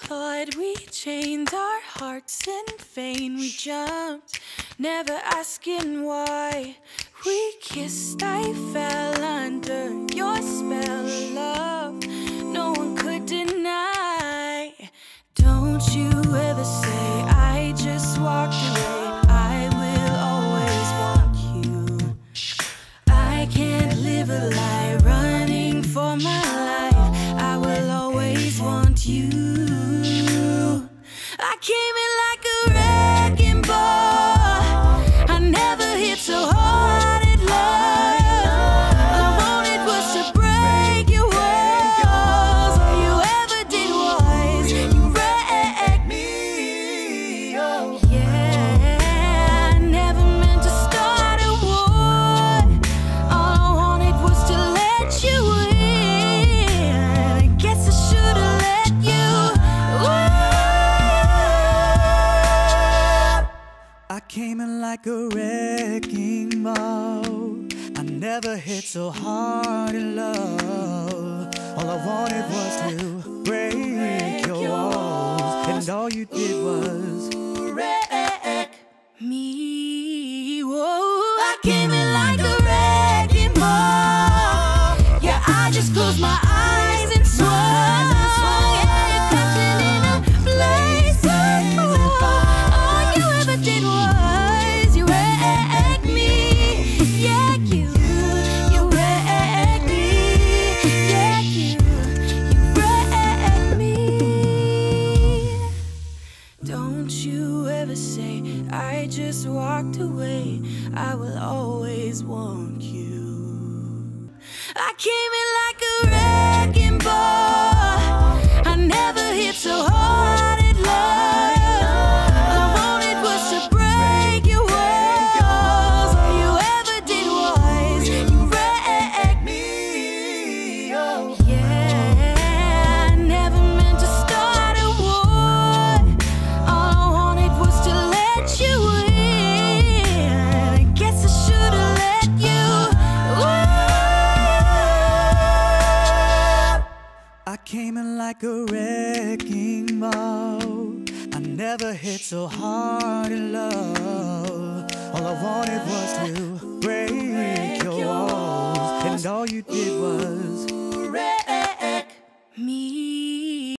thought we chained our hearts in vain. We jumped, never asking why. We kissed, I fell under your spell of love. No one could deny. Don't you ever say I just walked away. I will always want you. I can't live a lie running for my life. I will always want you. I came in like a wrecking ball. I never hit so hard in love. All I wanted was to break your walls. All you ever did was you wrecked me. Oh yeah, I never meant to start a war. All I wanted was to let you in. I guess I should've let you. I came in like a wrecking ball. I never hit so hard in love. All I wanted was to break your walls, and all you did was Wreck me. Whoa. I came in like a wrecking ball. Yeah, I just closed my eyes and swung. Yeah, you're catching in a place. All you ever did was you wrecked me. Yeah, you wrecked me. Yeah, you wrecked me. Don't you ever say I just walked away. I will always want you. I came in like a wrecking ball. I never hit so hard in love. All I wanted was to break your walls. All you ever did was you wrecked me. Oh yeah, I never meant to start a war. All I wanted was to let you in. I guess I should've let you. I came in like a wrecking ball. I never hit so hard in love. All I wanted was to break your walls, and all you did was